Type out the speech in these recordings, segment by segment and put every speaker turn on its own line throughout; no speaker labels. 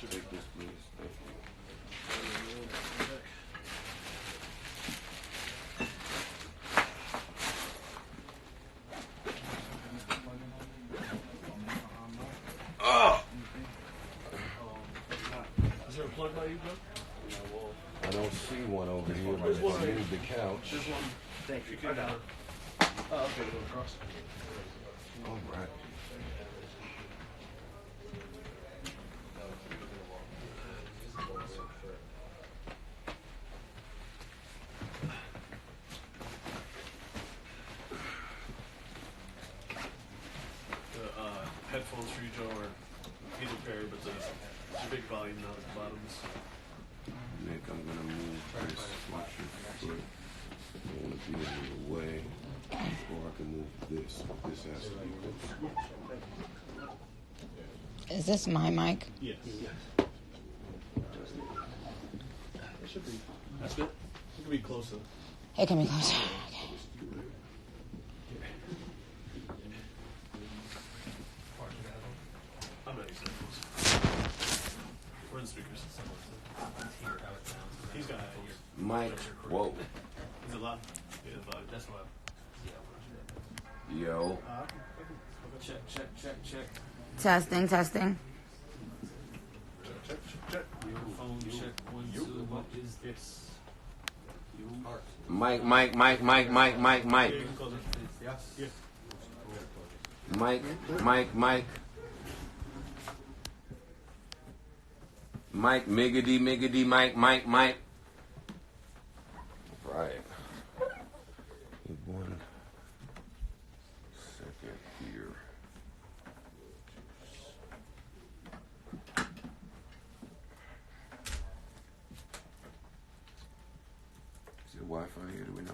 Take this, please. Thank you.
Is there a plug by you, bro?
I don't see one over here, but if I move the couch.
There's one. Thank you. I got it. Oh, okay, go across.
All right.
Headphones for you, Joe, or either pair, but there's a big volume now at the bottoms.
Nick, I'm gonna move this. Watch your foot. I want to be in the way, or I can move this. This has to be close.
Is this my mic?
Yes. Yes. It should be. That's good. It can be closer.
It can be closer. Okay.
We're in speakers. He's got headphones.
Mike, whoa.
Is it loud? Yeah, loud. That's loud.
Yo.
Check.
Testing.
Check. Phone check. 1, 2. What is this?
Mike.
Yeah, you can close it. Yeah.
Mike. Miggity, Mike. Right. 1 second here. Is there Wi-Fi here? Do we know?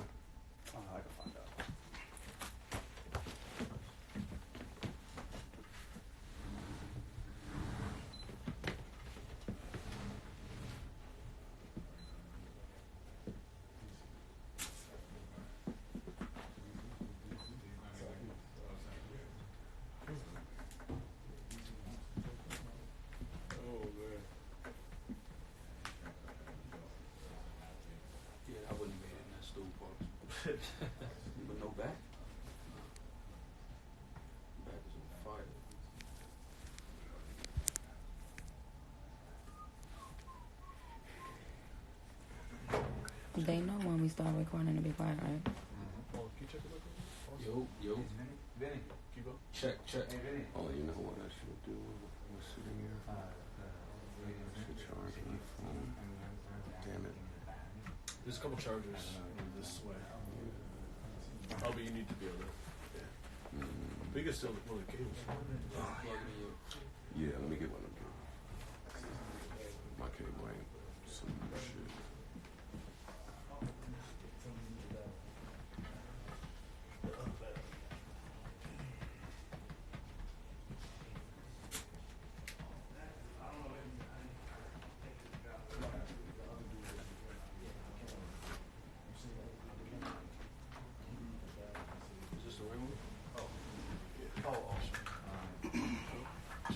I can find out.
But no back. Back is on fire.
They know when we start recording to be quiet, right?
Oh, can you check it out?
Yo.
Vinny.
Keep up.
Check.
Hey, Vinny.
Oh, you know what I should do? What's sitting here? I should charge my phone. Damn it.
There's a couple chargers this way. Oh, but you need to be able to. Yeah. But you can still one of the cables.
Yeah, let me get one of them. My cable ain't some shit.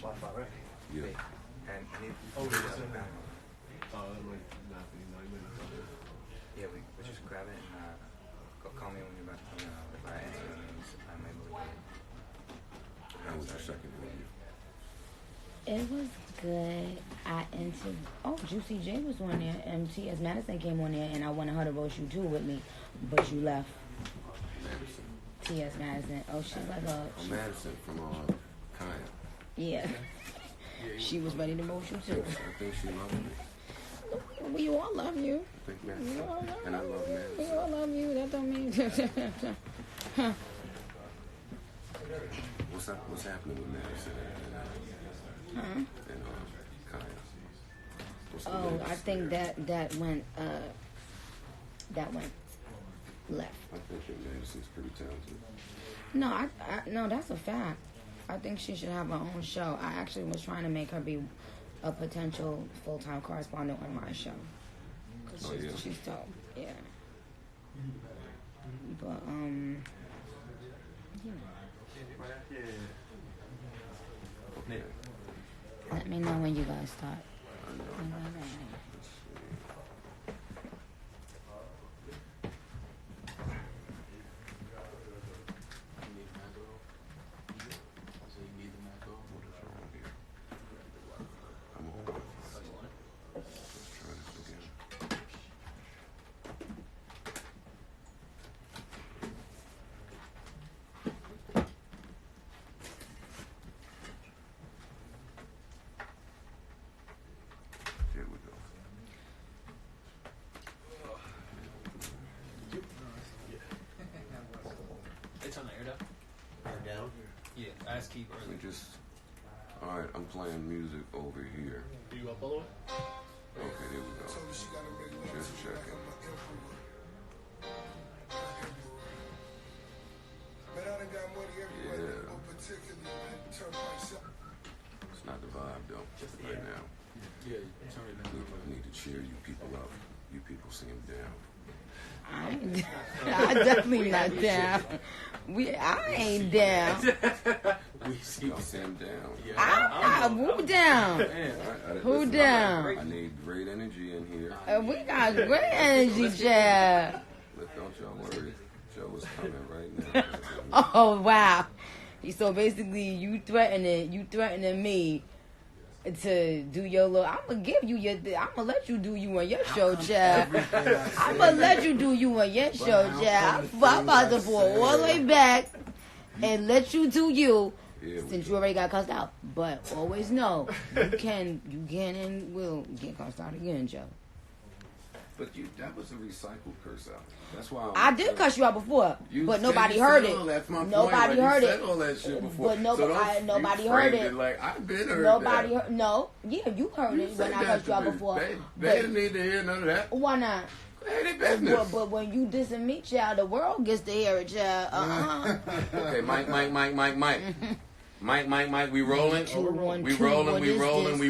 Wi-Fi, right?
Yeah.
And he,
Oh,
he
yeah,
does
so-
it now.
That might not be. No, you might not be.
Yeah, we just grab it and call me when you're about to, if I answer and I may move it.
How was your second interview?
It was good. Juicy J was on there, and T.S. Madison came on there, and I wanted her to roast you too with me, but you left.
Madison.
T.S. Madison. Oh, she's like a.
Oh, Madison from Kaya.
Yeah. She was ready to roast you too.
I think she loved me.
We all love you.
I think Madison.
We all love
And I love
We
Madison.
all love you. That don't mean.
What's happening with Madison and Kaya? What's the
Oh,
latest
I think
there?
that went left.
I think that Madison's pretty talented.
No, no, that's a fact. I think she should have her own show. I actually was trying to make her be a potential full-time correspondent on my show. Cause she's dope. Yeah. But you know. Let me know when you guys start.
I know. Let's see. What is wrong here? I'm on. Let's try this again. Here we go.
It's on the air down. Yeah, ask keep
Let
early.
me just. All right, I'm playing music over here.
Are you up all the way?
Okay, there we go. Just checking. Yeah. It's not the vibe though. Right now.
Yeah, turn it down.
We need to cheer you people up. You people seem down.
I'm definitely not down. I ain't down.
We see.
Y'all seem down.
Who down?
All right,
Who
listen,
down?
I need great energy in here.
We got great energy, Chad.
Don't y'all worry. Joe is coming right now.
Oh wow. So basically, you threatening me to do your little. I'm gonna give you your. I'm gonna let you do you on your show, Chad. I'm gonna let you do you on your show, Chad. I'm about to pull all the way back and let you do you.
Yeah,
Since you already got cussed out, but always know you can and will get cussed out again, Joe.
But that was a recycled curse out. That's why
I did cuss you out before, but nobody
said
heard
all
it.
that. That's my
Nobody
point. Like,
heard
you
it.
said all that shit before.
But nobody
you
heard
framed
it.
Like I've been heard
Nobody
that.
heard. No, yeah, you heard it when I cussed you out before.
They
But
didn't need to hear none of that.
why not?
Ain't it business?
But when you dissing me, child, the world gets to hear it, child.
Okay, Mike. Mike, we rolling?
Two, one,
We
two,
rolling,
what
we
is
rolling,
this?
we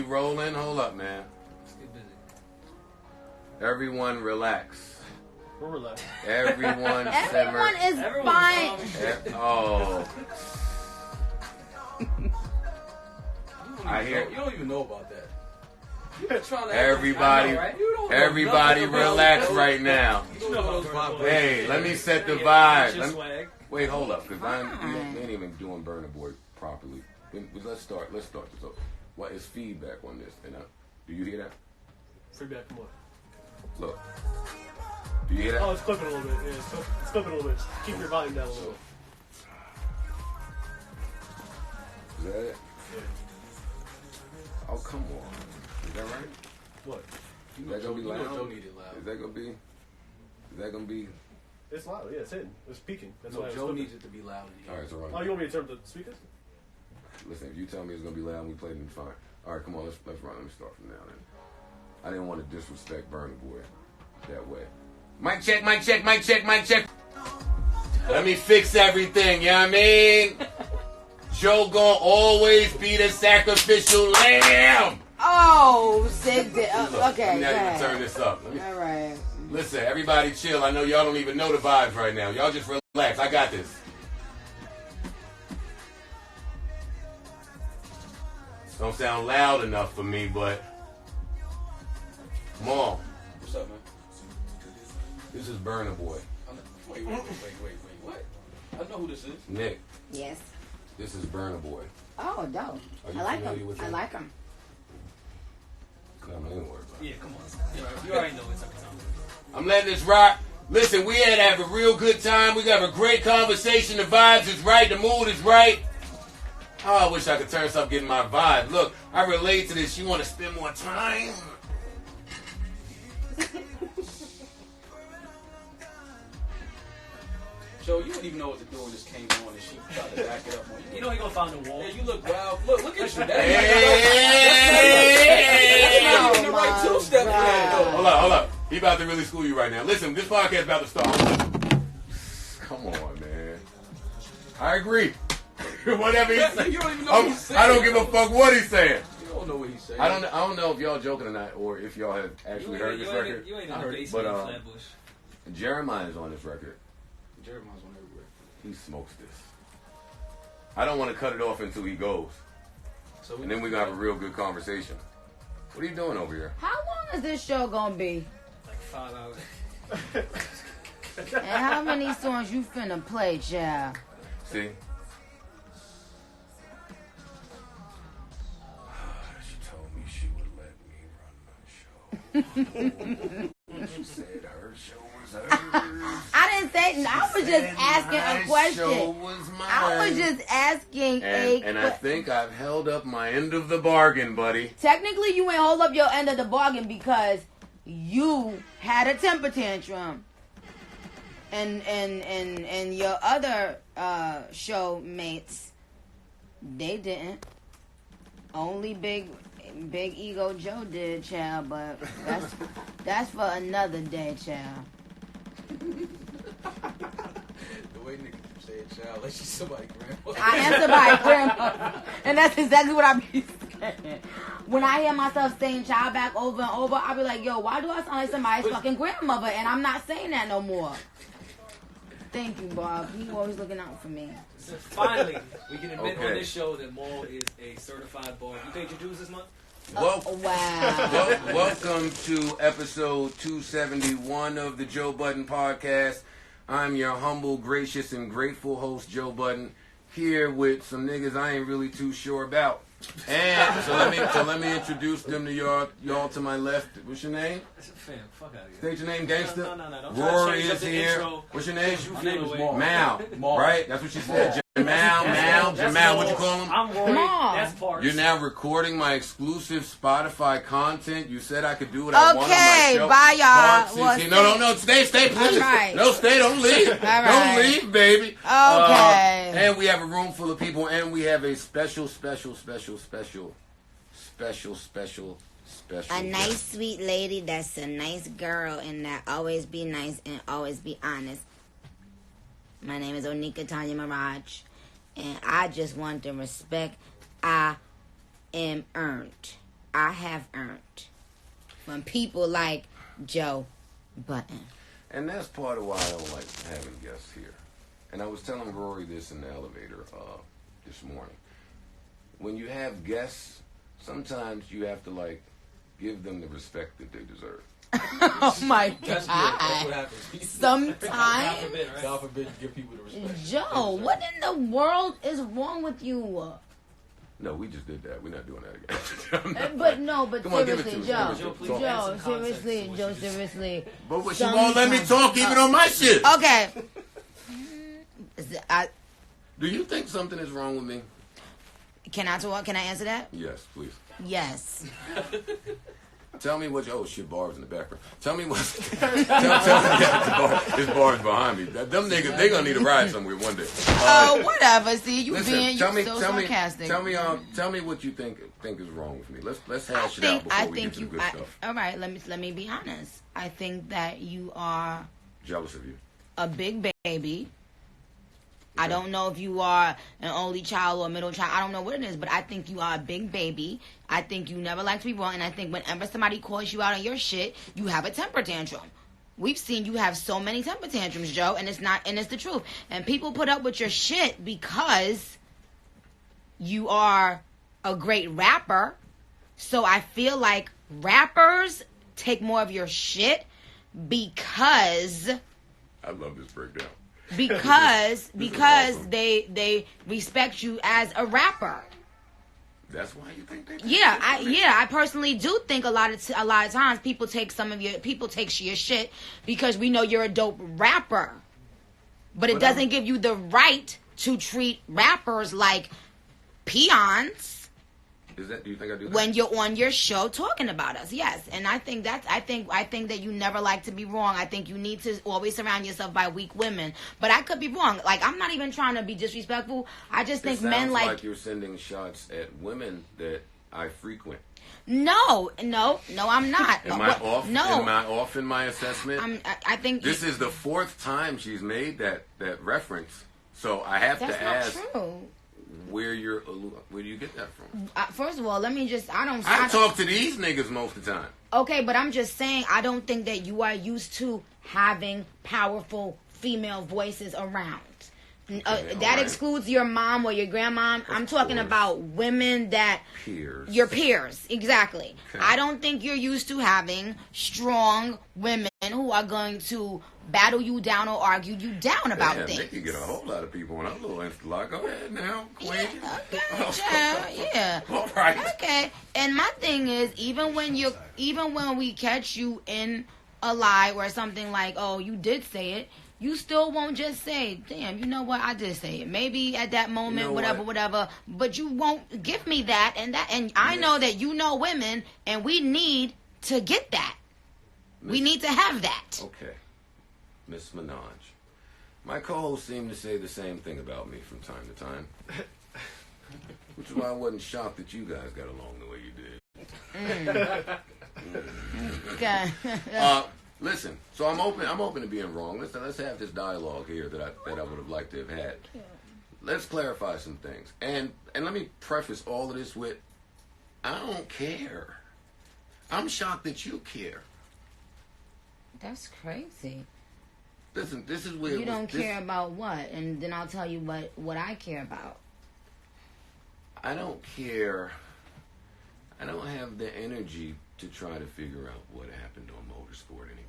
rolling. Hold up, man.
Get busy.
Everyone relax.
We're relaxed.
Everyone simmer.
Everyone is fine.
Oh. I hear.
You don't even know about that. You've been trying to.
Everybody,
I know, right? You don't know
everybody
nothing about
relax
those.
right now.
You know those vibes.
Hey, let me set the
Get
vibe.
your
Let me-
swag.
Wait, hold up, because we ain't even doing Burner Boy properly. Let's start this up. What is feedback on this? And do you hear that?
Feedback from what?
Look. Do you hear that?
Oh, it's clipping a little bit. Yeah, it's clipping a little bit. Just keep your volume down a little bit.
Is that it?
Yeah.
Oh, come on. Is that right?
What?
Is that gonna be
You know
loud?
Joe needed loud.
Is that gonna be?
It's loud. Yeah, it's in. It's peaking. That's
No,
why it's
Joe
clipping.
needs it to be loud in
All
here.
right, so
Oh,
run.
you want me to turn the speakers?
Listen, if you tell me it's gonna be loud and we play it, then fine. All right, come on, let's run. Let me start from now then. I didn't want to disrespect Burner Boy that way. Mic check. Let me fix everything, you know what I mean? Joe gonna always be the sacrificial lamb.
Oh, sick. Okay,
Let me not even
okay.
turn this up.
All right.
Listen, everybody chill. I know y'all don't even know the vibes right now. Y'all just relax. I got this. Don't sound loud enough for me, but come on.
What's up, man?
This is Burner Boy.
Wait. What? I know who this is.
Nick,
Yes.
this is Burner Boy.
Oh, dope.
Are you
I like
familiar
him.
with
I
him?
like him.
Come on, ain't worried about it.
Yeah, come on. You already know it's every time.
I'm letting this rock. Listen, we had to have a real good time. We got a great conversation. The vibes is right. The mood is right. Oh, I wish I could turn something, getting my vibe. Look, I relate to this. You want to spend more time?
Joe, you didn't even know what to do when this came on and she tried to back it up on you.
You know he gonna find a wall.
Yeah, you look wild. Look at you.
Hey!
That's not even the right two-step plan, though.
Hold up. He about to really school you right now. Listen, this podcast about to start. Come on, man. I agree. Whatever he's saying.
You don't even know what he's saying.
I don't give a fuck what he's saying.
You don't know what he's saying.
I don't know if y'all joking or not, or if y'all have actually heard this record.
You ain't
I
in
heard
the
it,
basement
but,
in Flatbush.
Jeremiah is on this record.
Jeremiah's on everywhere.
He smokes this. I don't want to cut it off until he goes.
So
and then we gonna have a real good conversation. What are you doing over here?
How long is this show gonna be?
like 5 hours.
And how many songs you finna play, child?
See? She told me she would let me run my show. She said her show was hers.
I didn't say. I was just asking a
My show
question.
was mine.
I was just asking
and I think I've held up my end of the bargain, buddy.
Technically, you ain't hold up your end of the bargain because you had a temper tantrum, and your other show mates, they didn't. Only Big Ego Joe did, child. But that's for another day, child.
The way nigga said child, like she's somebody's grandma.
I am somebody's grandma, and that's exactly what I be saying. When I hear myself saying child back over and over, I be like, yo, why do I sound like somebody's fucking grandmother? And I'm not saying that no more. Thank you, Bob. You always looking out for me.
So finally, we can admit
Okay.
on this show that Maul is a certified bar. You paid your dues this month?
Wow.
Welcome to episode 271 of the Joe Budden podcast. I'm your humble, gracious, and grateful host, Joe Budden, here with some niggas I ain't really too sure about. And so let me introduce them to y'all to my left. What's your name?
Fam, fuck out of here.
State your name, gangster.
No. Don't try to
Rory
change up
is
the
here.
intro.
What's your name?
My name is Maul.
Mal. Right? That's what she said. Jamal, what you call him?
I'm Rory.
Maul.
That's Parks.
You're now recording my exclusive Spotify content. You said I could do what I want on my
Okay,
show.
bye, y'all.
Parks
Well,
is here. No, stay, please.
All right.
No, stay, don't leave.
All right.
Don't leave, baby.
Okay.
And we have a room full of people, and we have a special.
A nice, sweet lady that's a nice girl and that always be nice and always be honest. My name is Onika Tanya Mirage, and I just want the respect I am earned. I have earned from people like Joe Budden.
And that's part of why I don't like having guests here. And I was telling Rory this in the elevator this morning. When you have guests, sometimes you have to like give them the respect that they deserve.
Oh my
That's
God.
what happens.
Sometimes.
God forbid, right?
God forbid you give people the respect.
Joe, what in the world is wrong with you?
No, we just did that. We're not doing that again.
But no, but
Come on, give it
seriously,
to me.
Joe.
Joe, please
Talk.
add
Joe,
some context
seriously,
to what
Joe,
you just said.
seriously.
But she won't let me talk even on my shit.
Okay.
Do you think something is wrong with me?
Can I talk? Can I answer that?
Yes, please.
Yes.
Tell me what. Oh shit, bars in the background. Tell me what. tell me. Yeah, this bar's behind me. Them niggas, they gonna need a ride somewhere one day.
Whatever. See, you
Listen,
being
tell me,
so
tell me,
sarcastic.
tell me what you think is wrong with me. Let's hash it out before we get to the good stuff.
All right. Let me be honest. I think that you are
Jealous of you.
a big baby. I don't know if you are an only child or a middle child. I don't know what it is, but I think you are a big baby. I think you never like to be wrong, and I think whenever somebody calls you out on your shit, you have a temper tantrum. We've seen you have so many temper tantrums, Joe, and it's the truth. And people put up with your shit because you are a great rapper. So I feel like rappers take more of your shit because
I love this breakdown.
because
awesome.
they respect you as a rapper.
That's why you think they.
I personally do think a lot of times people take your shit because we know you're a dope rapper, but it doesn't give you the right to treat rappers like peons.
Do you think I do that?
When you're on your show talking about us, yes, and I think that you never like to be wrong. I think you need to always surround yourself by weak women, but I could be wrong. Like, I'm not even trying to be disrespectful. I just think
it
men
sounds
like
you're sending shots at women that I frequent.
no, I'm not.
Am I off?
No,
Am I off in my assessment?
I think
This is the fourth time she's made that reference, so I have
that's
to
not
ask
true.
where do you get that from?
First of all, let me just.
I talk to these niggas most of the time.
Okay, but I'm just saying, I don't think that you are used to having powerful female voices around. That excludes your mom or your grandmom. I'm talking about women that
Peers.
Your peers, exactly.
Okay.
I don't think you're used to having strong women who are going to battle you down or argue you down about
Damn,
things.
They can get a whole lot of people on our little Insta. Go ahead now, Queen.
Yeah, okay, child, yeah.
All right.
Okay. And my thing is, even when we catch you in a lie or something like, oh, you did say it, you still won't just say, damn, you know what, I did say it. Maybe at that moment,
You know
whatever, but you won't give me that. And I know that you know women, and we need to get that. We need to have that.
Okay. Miss Minaj. My co-hosts seem to say the same thing about me from time to time. Which is why I wasn't shocked that you guys got along the way you did.
Okay.
Listen, so I'm open to being wrong. Let's have this dialogue here that I would have liked to have had. Let's clarify some things. And let me preface all of this with, I don't care. I'm shocked that you care.
That's crazy.
Listen, this is where
You don't care about what? And then I'll tell you what I care about.
I don't care. I don't have the energy to try to figure out what happened on Motorsport anymore.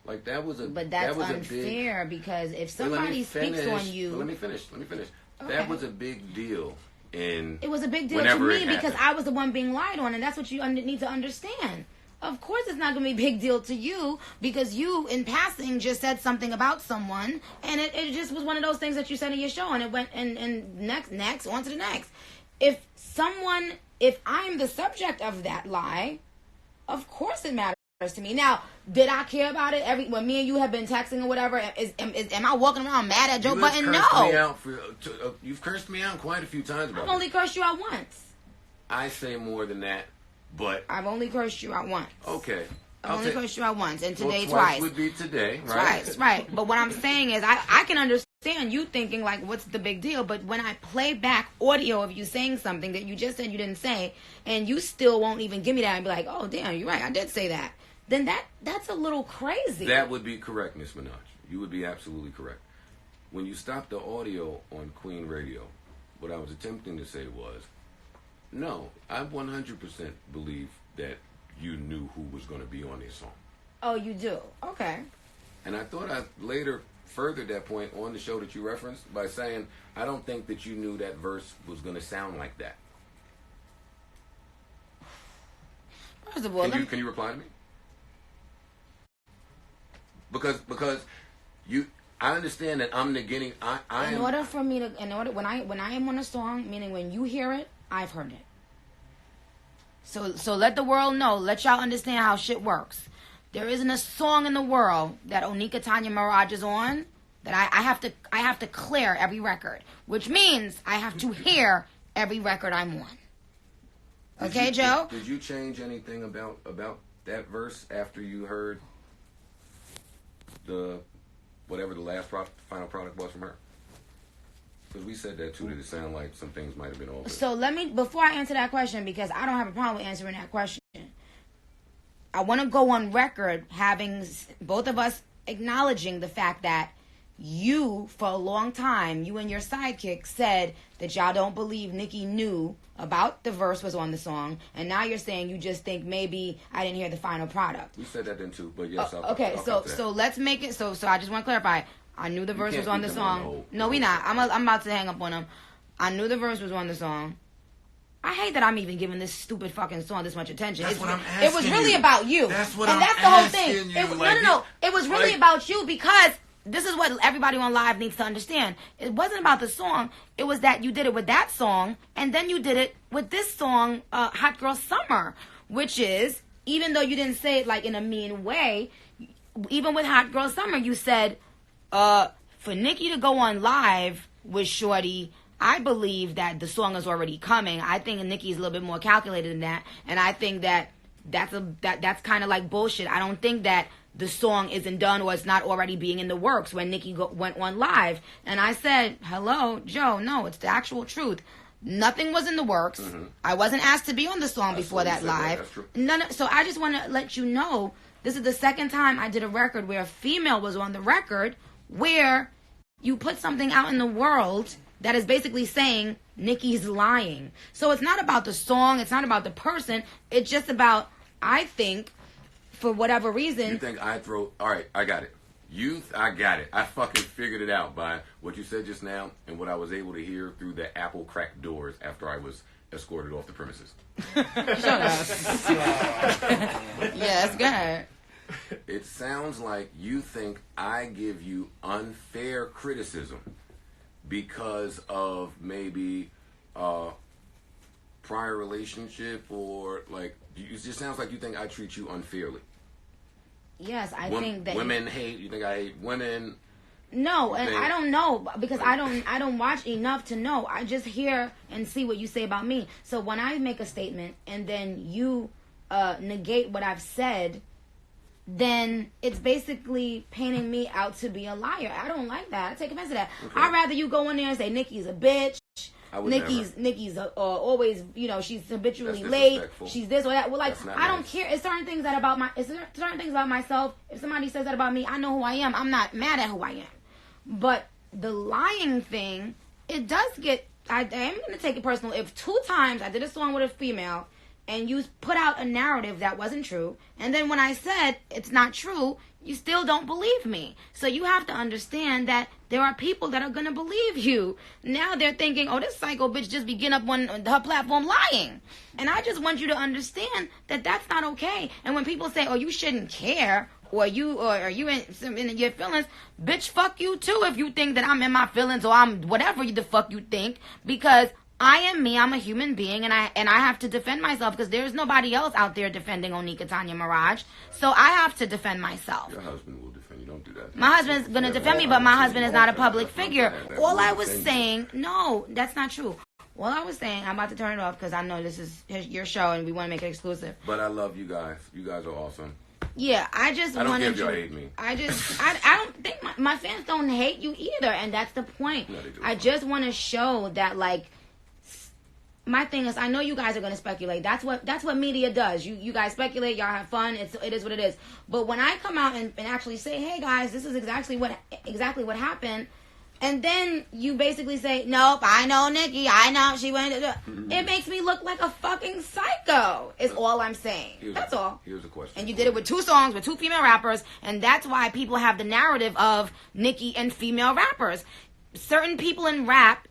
Like
But that's unfair because if somebody speaks on you...
Let me finish.
Okay.
That was a big deal.
It was a big deal to me because I was the one being lied on, and that's what you need to understand. Of course it's not going to be a big deal to you because you, in passing, just said something about someone, and it just was one of those things that you said in your show, and it went, and next, on to the next. If I'm the subject of that lie, of course it matters to me. Now, did I care about it when me and you have been texting or whatever? Am I walking around mad at Joe Budden? No.
You've cursed me out quite a few times about
I've only cursed you out once.
I say more than that, but...
I've only cursed you out once.
Okay.
I've only cursed you out once, and today
twice would be today, right?
Twice, right. But what I'm saying is I can understand you thinking, like, what's the big deal? But when I play back audio of you saying something that you just said you didn't say, and you still won't even give me that and be like, oh, damn, you're right, I did say that. Then that's a little crazy.
That would be correct, Miss Minaj. You would be absolutely correct. When you stopped the audio on Queen Radio, what I was attempting to say was, no, I 100% believe that you knew who was going to be on this song.
Oh, you do? Okay.
And I thought I later furthered that point on the show that you referenced by saying, I don't think that you knew that verse was going to sound like that.
First of all,
can you reply to me? Because I understand that I'm negating.
When I am on a song, meaning when you hear it, I've heard it. So let the world know. Let y'all understand how shit works. There isn't a song in the world that Onika Tanya Mirage is on that I have to clear every record, which means I have to hear every record I'm on. Okay, Joe?
Did you change anything about that verse after you heard whatever the last final product was from her? Because we said that too, that it sounded like some things might have been altered.
So before I answer that question, because I don't have a problem with answering that question, I want to go on record having both of us acknowledging the fact that you, for a long time, you and your sidekick said that y'all don't believe Nicki knew about the verse was on the song, and now you're saying you just think maybe I didn't hear the final product.
We said that then too, but yes.
So let's make it. So I just want to clarify. I knew the verse was on the song. No, we not. I'm about to hang up on him. I knew the verse was on the song. I hate that I'm even giving this stupid fucking song this much attention.
That's what I'm asking.
It was really about you.
That's what
and
I'm
that's the whole
asking
thing.
you.
No. It was really about you because this is what everybody on live needs to understand. It wasn't about the song. It was that you did it with that song, and then you did it with this song, Hot Girl Summer, which is, even though you didn't say it like in a mean way, even with Hot Girl Summer, you said, for Nicki to go on live with Shorty, I believe that the song is already coming. I think Nicki's a little bit more calculated than that, and I think that that's kind of like bullshit. I don't think that the song isn't done or it's not already being in the works when Nicki went on live. And I said, hello, Joe, no, it's the actual truth. Nothing was in the works. Mm-hmm. I wasn't asked to be on the song before that live. No, so I just want to let you know, this is the second time I did a record where a female was on the record where you put something out in the world that is basically saying Nicki's lying. So it's not about the song. It's not about the person. It's just about, I think, for whatever reason.
You think I throw... All right, I got it. I got it. I fucking figured it out by what you said just now and what I was able to hear through the Apple cracked doors after I was escorted off the premises.
Shut up. Yes, go ahead.
It sounds like you think I give you unfair criticism because of maybe prior relationship, or like it just sounds like you think I treat you unfairly.
Yes, I think that
women hate. You think I hate women?
No, and I don't know because I don't watch enough to know. I just hear and see what you say about me. So when I make a statement and then you negate what I've said, then it's basically painting me out to be a liar. I don't like that. I take offense to that. Okay. I'd rather you go in there and say Nicki's a bitch. Nicki's always, she's habitually late. She's this or that. Well, like, I don't care. It's certain things about myself. If somebody says that about me, I know who I am. I'm not mad at who I am. But the lying thing, it does get. I am going to take it personal. If 2 times I did a song with a female and you put out a narrative that wasn't true, and then when I said it's not true, you still don't believe me. So you have to understand that there are people that are going to believe you. Now they're thinking, oh, this psycho bitch just be getting up on her platform lying. And I just want you to understand that that's not okay. And when people say, oh, you shouldn't care, or you in your feelings, bitch, fuck you too if you think that I'm in my feelings or I'm whatever the fuck you think, because I am me. I'm a human being, and I have to defend myself because there's nobody else out there defending Onika Tanya Mirage. So I have to defend myself.
Your husband will defend you. Don't do that.
My husband's gonna defend me, but my husband is not a public figure. All I was saying, no, that's not true. All I was saying, I'm about to turn it off because I know this is your show and we want to make it exclusive.
But I love you guys. You guys are awesome.
Yeah, I don't
give y'all hate me.
I don't think my fans don't hate you either, and that's the point.
No, they do.
I just want to show that, like, my thing is, I know you guys are going to speculate. That's what media does. You guys speculate, y'all have fun. It is what it is. But when I come out and actually say, hey guys, this is exactly what happened, and then you basically say, nope, I know Nicki, I know she went. It makes me look like a fucking psycho. Is all I'm saying. That's all.
Here's a question.
And you did it with 2 songs with 2 female rappers, and that's why people have the narrative of Nicki and female rappers. Certain people in rap,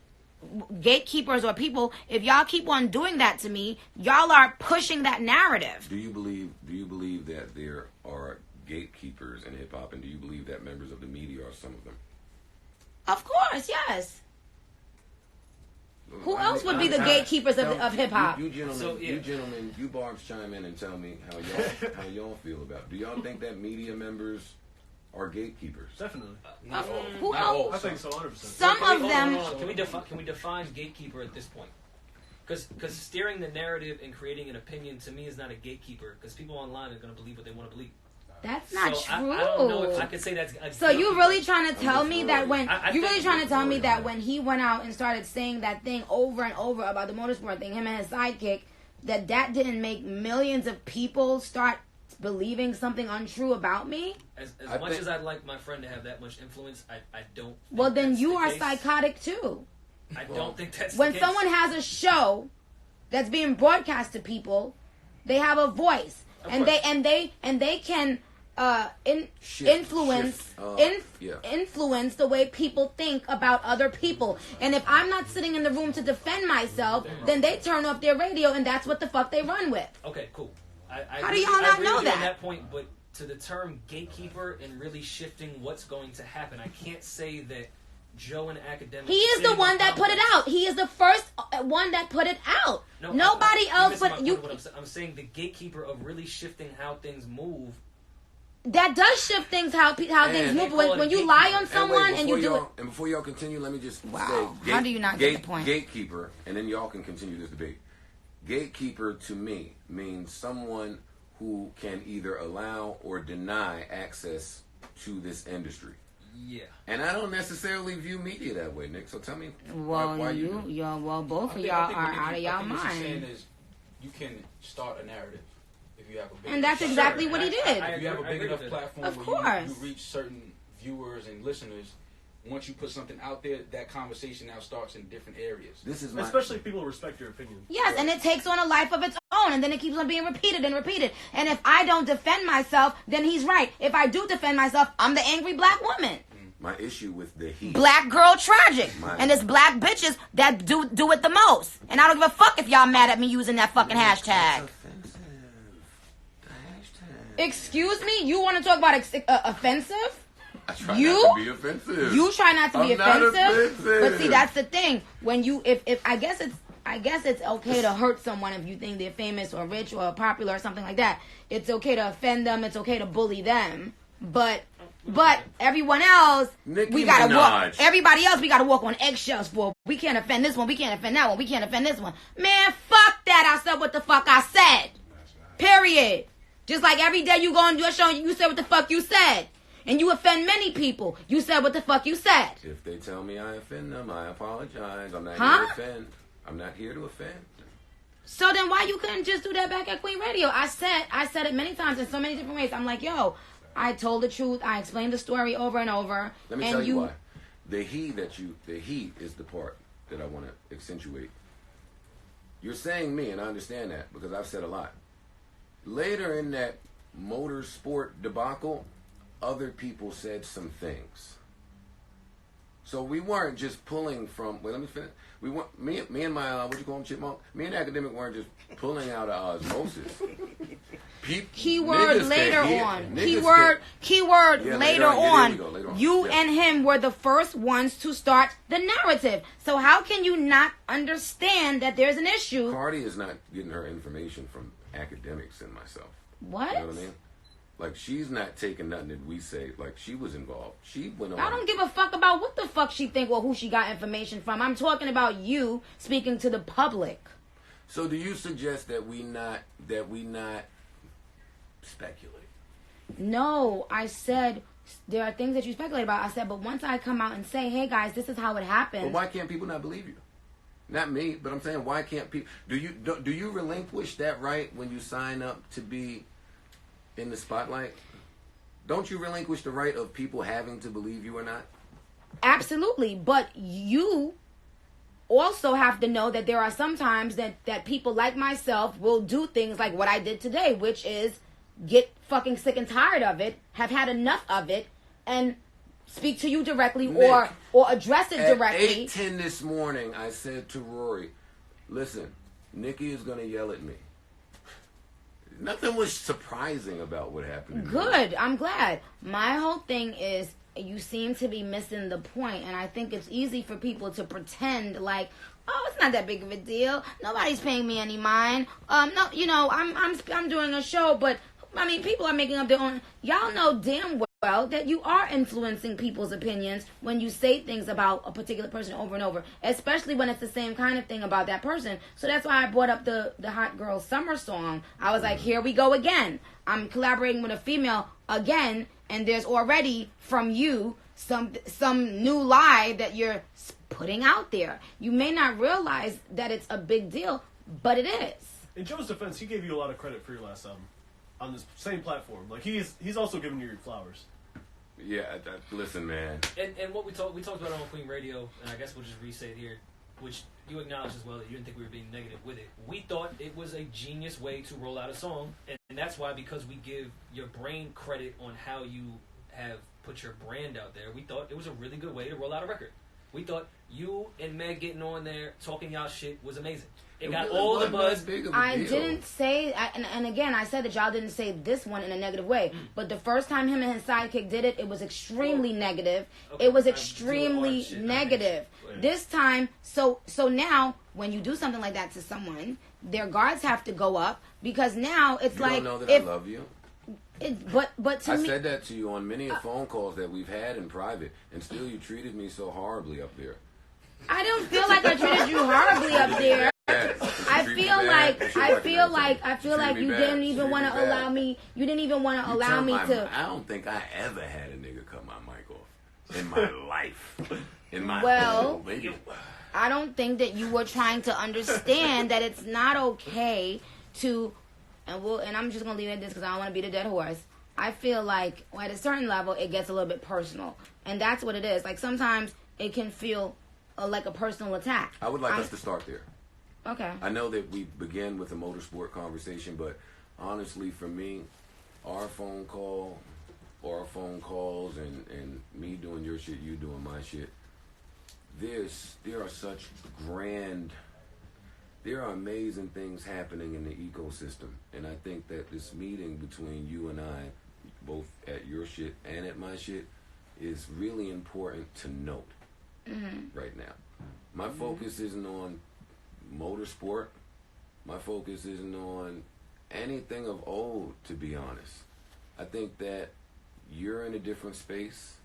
gatekeepers or people, if y'all keep on doing that to me, y'all are pushing that narrative.
Do you believe that there are gatekeepers in hip hop, and do you believe that members of the media are some of them?
Of course, yes. Who else would be the gatekeepers of hip hop?
You gentlemen, you barbs chime in and tell me how y'all feel about it. Do y'all think that media members are gatekeepers?
Definitely.
Who else?
I think so, 100%.
Some of them.
Can we define gatekeeper at this point? Because steering the narrative and creating an opinion to me is not a gatekeeper. Because people online are going to believe what they want to believe.
That's not
so
true.
I don't know if I could say that's a
so you really trying to tell me that when
that
when he went out and started saying that thing over and over about the motorsport thing, him and his sidekick, that didn't make millions of people start believing something untrue about me?
As much as I'd like my friend to have that much influence, I don't.
Well, then you are
case.
Psychotic too.
I don't think that's
when
the case.
someone has a show that's being broadcast to people, they have a voice, and they can influence the way people think about other people. And if I'm not sitting in the room to defend myself, then they turn off their radio, and that's what the fuck they run with.
Okay, cool.
How do y'all not know that?
On that point, but to the term gatekeeper and really shifting what's going to happen, I can't say that Joe and Academic.
He is the one that put it out. He is the first one that put it out.
No,
nobody else but you.
I'm saying the gatekeeper of really shifting how things move.
That does shift things how things move. When you lie on someone and you do it.
And before y'all continue, let me just
wow.
say,
how do you not get the point?
Gatekeeper, and then y'all can continue this debate. Gatekeeper to me means someone who can either allow or deny access to this industry.
Yeah.
And I don't necessarily view media that way, Nick. So tell me
why both of y'all are out of y'all mind.
What you're saying is you can start a narrative if you have a big
and that's exactly what he did.
If you have a big enough platform
of
where
course.
you reach certain viewers and listeners, once you put something out there, that conversation now starts in different areas.
This is my
Especially if people respect your opinion.
Yes, and it takes on a life of its own, and then it keeps on being repeated and repeated. And if I don't defend myself, then he's right. If I do defend myself, I'm the angry black woman.
my issue with the heat.
Black girl tragic.
My-
And it's black bitches that do it the most. And I don't give a fuck if y'all mad at me using that fucking hashtag.
That's offensive. The hashtag.
Excuse me? You want to talk about offensive?
I try
You?
not to be offensive.
You try not to be
I'm not
offensive.
offensive.
But see, that's the thing. When you, if I guess it's okay to hurt someone if you think they're famous or rich or popular or something like that. It's okay to offend them. It's okay to bully them. But everyone else,
Nicki
we gotta walk.
Minaj.
Everybody else, we gotta walk on eggshells for. We can't offend this one. We can't offend that one. We can't offend this one. Man, fuck that. I said what the fuck I said. Period. Just like every day you go on your show, you said what the fuck you said, and you offend many people. You said what the fuck you said.
If they tell me I offend them, I apologize. I'm not
Huh?
here to offend. I'm not here to offend.
So then why you couldn't just do that back at Queen Radio? I said it many times in so many different ways. I'm like, yo, I told the truth. I explained the story over and over.
Let me
and
tell you why. The heat is the part that I want to accentuate. You're saying me, and I understand that because I've said a lot. Later in that motorsport debacle, other people said some things. So we weren't just pulling from. Wait, let me finish. We weren't me and my what you call him, chipmunk. Me and Academic weren't just pulling out of osmosis.
Keyword later on. Keyword
Yeah,
later
Yeah,
on.
there we go,
You
Yeah.
and him were the first ones to start the narrative. So how can you not understand that there's an issue?
Cardi is not getting her information from academics and myself.
What?
You know what I mean? Like, she's not taking nothing that we say. Like, she was involved. She went on.
I don't give a fuck about what the fuck she think or who she got information from. I'm talking about you speaking to the public.
So do you suggest that we not speculate?
No, I said there are things that you speculate about. I said, but once I come out and say, hey guys, this is how it happened.
But why can't people not believe you? Not me, but I'm saying, why can't people? Do you relinquish that right when you sign up to be in the spotlight? Don't you relinquish the right of people having to believe you or not?
Absolutely, but you also have to know that there are some times that people like myself will do things like what I did today, which is get fucking sick and tired of it, have had enough of it, and speak to you directly
Nick,
or address it
At
directly.
8:10 this morning, I said to Rory, listen, Nikki is going to yell at me. Nothing was surprising about what happened. to me.
Good, I'm glad. My whole thing is you seem to be missing the point, and I think it's easy for people to pretend like, oh, it's not that big of a deal. Nobody's paying me any mind. No, you know, I'm doing a show, but I mean, people are making up their own. Y'all know damn well that you are influencing people's opinions when you say things about a particular person over and over, especially when it's the same kind of thing about that person. So that's why I brought up the Hot Girl Summer song. I was like, here we go again. I'm collaborating with a female again, and there's already from you some new lie that you're putting out there. You may not realize that it's a big deal, but it is.
In Joe's defense, he gave you a lot of credit for your last album on this same platform. Like he's also giving you your flowers.
Yeah, listen, man.
And what we talked about on Queen Radio, and I guess we'll just re-say it here, which you acknowledged as well that you didn't think we were being negative with it. We thought it was a genius way to roll out a song, and that's why, because we give your brain credit on how you have put your brand out there, we thought it was a really good way to roll out a record. We thought you and Meg getting on there talking y'all shit was amazing. It got
really
all the
wasn't
buzz.
that big of a
I
deal.
didn't say, and again, I said that y'all didn't say this one in a negative way. But the first time him and his sidekick did it, it was extremely negative.
Okay,
It was
I'm
extremely
doing shit.
negative.
Yeah.
This time, so now when you do something like that to someone, their guards have to go up because now it's
You
like
don't know that
if
I love you.
but to
I
me,
said that to you on many phone calls that we've had in private, and still you treated me so horribly up there.
I don't feel like I treated you horribly up there. I feel like you didn't even want to allow me. You didn't even want to allow me to.
I don't think I ever had a nigga cut my mic off in my life. In my
Well,
whole life.
I don't think that you were trying to understand that it's not okay to, and I'm just gonna leave it at this because I don't want to beat a dead horse.
I feel like at a certain level, it gets a little bit personal. And that's what it is. Like, sometimes it can feel like a personal attack.
I would like us to start there.
Okay.
I know that we began with a motorsport conversation, but honestly, for me, our phone call or our phone calls and me doing your shit, you doing my shit, there are amazing things happening in the ecosystem. And I think that this meeting between you and I, both at your shit and at my shit, is really important to note right now. My focus isn't on motorsport. My focus isn't on anything of old, to be honest. I think that you're in a different space.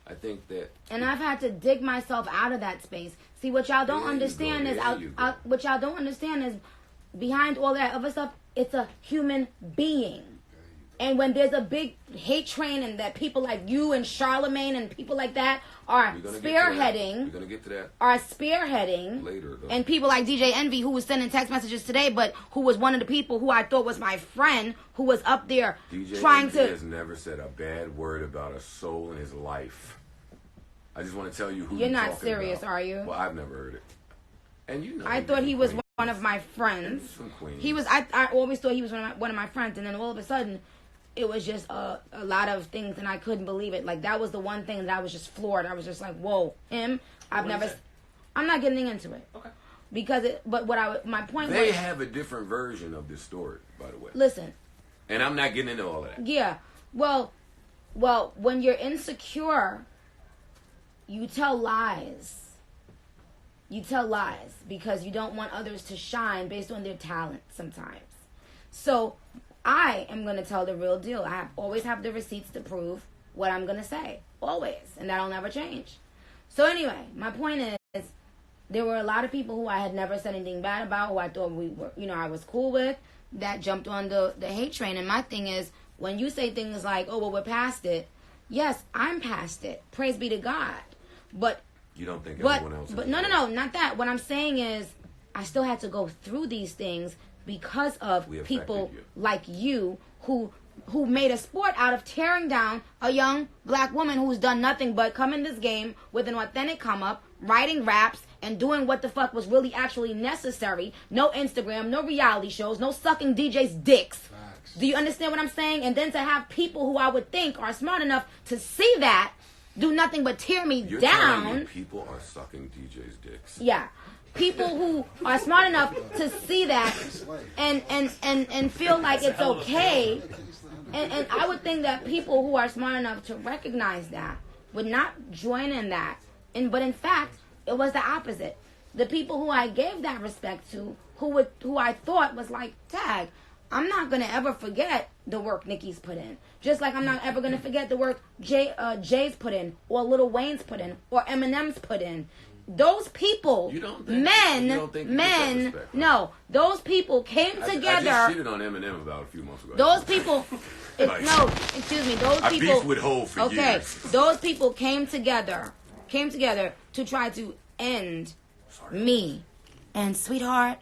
I think that...
And I've had to dig myself out of that space. See, what y'all don't understand is... what y'all don't understand is behind all that other stuff, it's a human being. And when there's a big hate train and that people like you and Charlemagne and people like that are spearheading...
We're going to get to that.
Are spearheading...
Later, though.
And people like DJ Envy, who was sending text messages today, but who was one of the people who I thought was my friend, who was up there
DJ
trying
Envy
to...
has never said a bad word about a soul in his life. I just want to tell you who
you're not
talking
serious,
about.
are you?
Well, I've never heard it. And you know,
I thought he was one of my friends.
From Queens.
He was. I always thought he was one of my friends, and then all of a sudden, it was just a lot of things, and I couldn't believe it. Like, that was the one thing that I was just floored. I was just like, whoa, him. I'm not getting into it. Okay. Because my point was,
they have a different version of this story, by the way.
Listen.
And I'm not getting into all of that.
Yeah. Well, when you're insecure, you tell lies. You tell lies because you don't want others to shine based on their talent sometimes. So I am going to tell the real deal. I always have the receipts to prove what I'm going to say. Always. And that'll never change. So anyway, my point is, there were a lot of people who I had never said anything bad about, who I thought we were, I was cool with, that jumped on the hate train. And my thing is, when you say things like, oh, well, we're past it. Yes, I'm past it. Praise be to God. But
you don't think everyone else is?
But no, not that. What I'm saying is, I still had to go through these things because of people like you who made a sport out of tearing down a young black woman who's done nothing but come in this game with an authentic come up, writing raps, and doing what the fuck was really actually necessary. No Instagram, no reality shows, no sucking DJs' dicks. Facts. Do you understand what I'm saying? And then to have people who I would think are smart enough to see that do nothing but tear me
You're
down.
Telling me people are sucking DJ's dicks.
Yeah. People who are smart enough to see that and feel like it's okay. And I would think that people who are smart enough to recognize that would not join in that. But in fact, it was the opposite. The people who I gave that respect to, who I thought was like, tag, I'm not going to ever forget the work Nicki's put in. Just like I'm not ever going to forget the work Jay's put in, or Lil Wayne's put in, or Eminem's put in. Those people, those people came together.
I just shitted on Eminem about a few months ago.
Those people, those people.
I beefed with Hov for years.
Those people came together to try to end me. And sweetheart,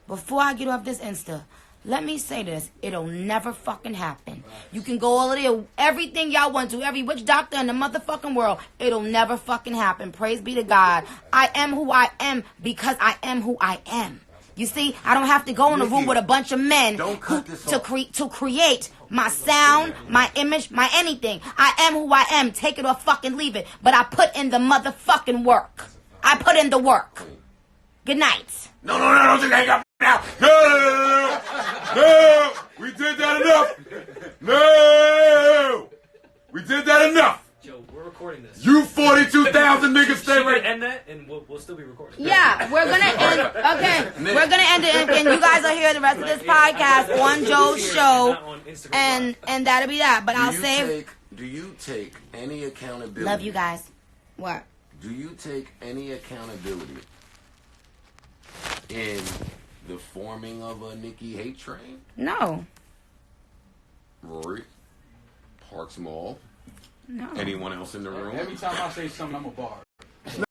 before I get off this Insta, let me say this. It'll never fucking happen. You can go all of there, everything y'all want to, every witch doctor in the motherfucking world. It'll never fucking happen. Praise be to God. I am who I am because I am who I am. You see, I don't have to go in a room with a bunch of men to create my sound, my image, my anything. I am who I am. Take it or fucking leave it. But I put in the motherfucking work. I put in the work. Good night.
No, don't you hang up now. No, we did that enough. No, we did that enough.
Joe, we're recording this.
You 42,000 niggas stay right.
End that, and we'll still be recording.
Yeah, we're gonna end. Okay, we're gonna end it, and you guys will hear the rest of this podcast on Joe's show, and that'll be that. But I'll say,
do you take any accountability?
Love you guys. What?
Do you take any accountability in the forming of a Nicki hate train?
No.
Rory, Parks Mall.
No.
Anyone else in the room?
Every time I say something, I'm a bar.